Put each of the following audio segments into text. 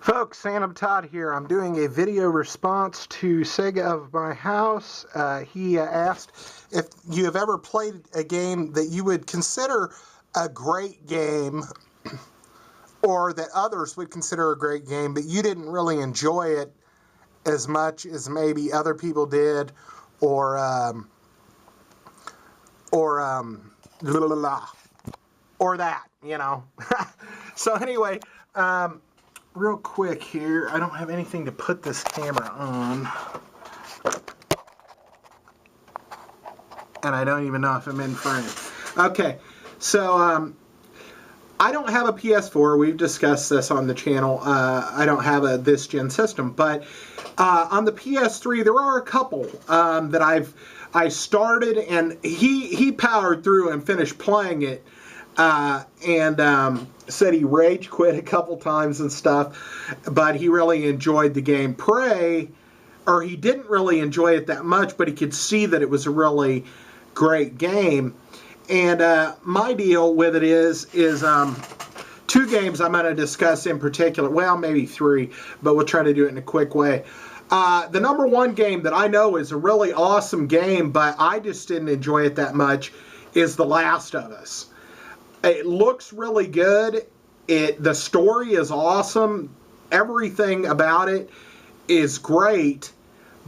Folks, Phantom Todd here. I'm doing a video response to Sega of My House. He asked if you have ever played a game that you would consider a great game, or that others would consider a great game, but you didn't really enjoy it as much as maybe other people did, or that, you know. So anyway, real quick here, I don't have anything to put this camera on, and I don't even know if I'm in frame. Okay, so I don't have a PS4. We've discussed this on the channel. I don't have a this gen system, but on the PS3 there are a couple that I started, and he powered through and finished playing it, and said he rage quit a couple times and stuff, but he really enjoyed the game. Prey, or he didn't really enjoy it that much, but he could see that it was a really great game. And my deal with it is two games I'm going to discuss in particular. Well, maybe three, but we'll try to do it in a quick way. The number one game that I know is a really awesome game, but I just didn't enjoy it that much, is The Last of Us. It looks really good. The story is awesome. Everything about it is great,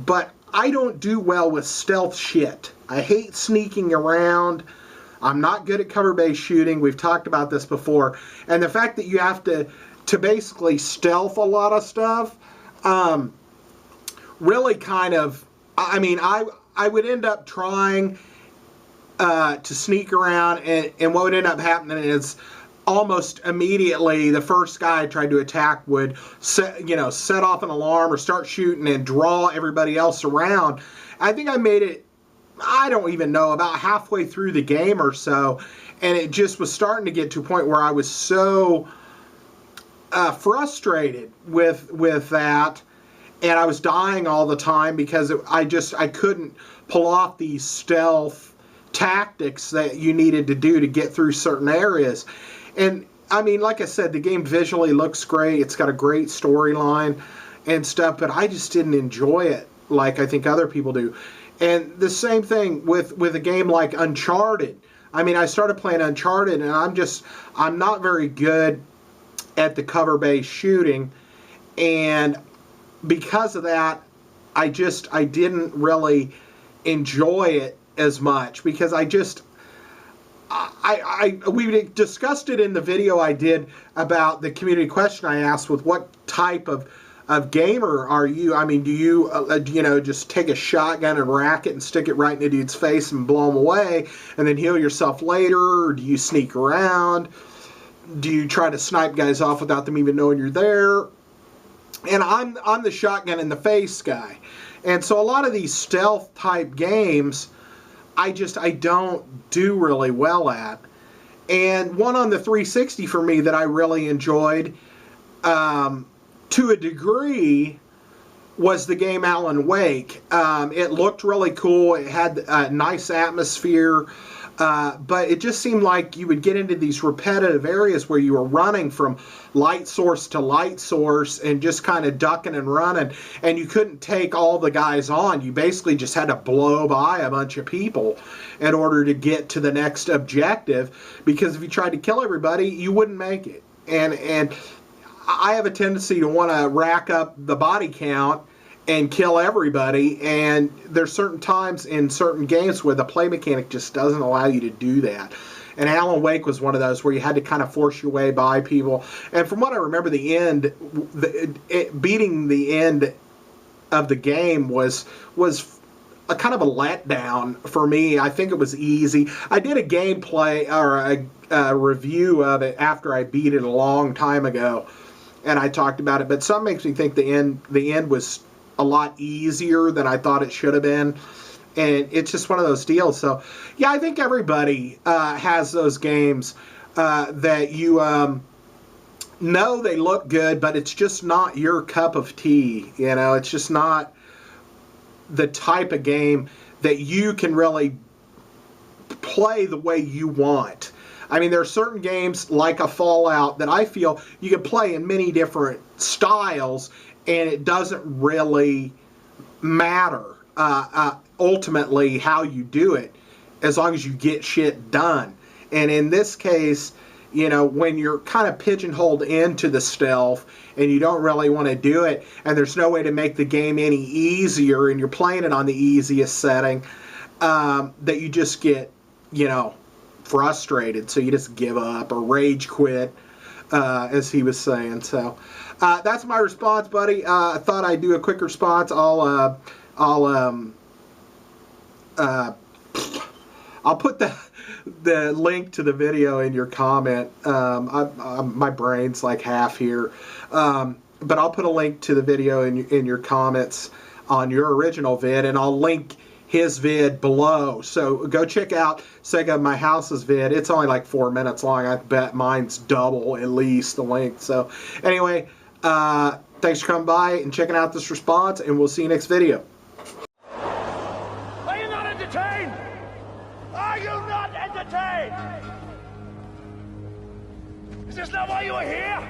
but I don't do well with stealth shit. I hate sneaking around. I'm not good at cover-based shooting. We've talked about this before. And the fact that you have to basically stealth a lot of stuff, really kind of, I mean, I would end up trying to sneak around, and what would end up happening is almost immediately the first guy I tried to attack would set off an alarm or start shooting and draw everybody else around. I think I made it, I don't even know, about halfway through the game or so, and it just was starting to get to a point where I was so frustrated with that, and I was dying all the time because I couldn't pull off these stealth tactics that you needed to do to get through certain areas. And I mean, like I said, the game visually looks great. It's got a great storyline and stuff, but I just didn't enjoy it like I think other people do. And the same thing with a game like Uncharted. I mean, I started playing Uncharted, and I'm not very good at the cover-based shooting, and because of that, I didn't really enjoy it as much, because we discussed it in the video I did about the community question I asked, with what type of gamer are you? I mean, do you just take a shotgun and rack it and stick it right in a dude's face and blow him away and then heal yourself later? Or do you sneak around? Do you try to snipe guys off without them even knowing you're there? And I'm the shotgun in the face guy. And so a lot of these stealth type games, I don't do really well at. And one on the 360 for me that I really enjoyed, to a degree, was the game Alan Wake. It looked really cool. It had a nice atmosphere, but it just seemed like you would get into these repetitive areas where you were running from light source to light source and just kind of ducking and running, and you couldn't take all the guys on. You basically just had to blow by a bunch of people in order to get to the next objective, because if you tried to kill everybody, you wouldn't make it. And I have a tendency to want to rack up the body count and kill everybody, and there's certain times in certain games where the play mechanic just doesn't allow you to do that. And Alan Wake was one of those where you had to kind of force your way by people. And from what I remember, the end, beating the end of the game was a kind of a letdown for me. I think it was easy. I did a gameplay or a review of it after I beat it a long time ago, and I talked about it. But some makes me think the end was a lot easier than I thought it should have been. And it's just one of those deals. So, yeah, I think everybody has those games that you know they look good, but it's just not your cup of tea. You know, it's just not the type of game that you can really play the way you want. I mean, there are certain games like a Fallout that I feel you can play in many different styles, and it doesn't really matter ultimately how you do it, as long as you get shit done. And in this case, you know, when you're kind of pigeonholed into the stealth and you don't really want to do it, and there's no way to make the game any easier, and you're playing it on the easiest setting, that you just get, you know, frustrated, so you just give up or rage quit, as he was saying. So that's my response, buddy. I thought I'd do a quick response. I'll put the link to the video in your comment. My brain's like half here, but I'll put a link to the video in your comments on your original vid, and I'll link his vid below. So go check out Sega of My House's vid. It's only like 4 minutes long. I bet mine's double at least the length. So anyway, thanks for coming by and checking out this response, and we'll see you next video. Are you not entertained? Are you not entertained? Is this not why you are here?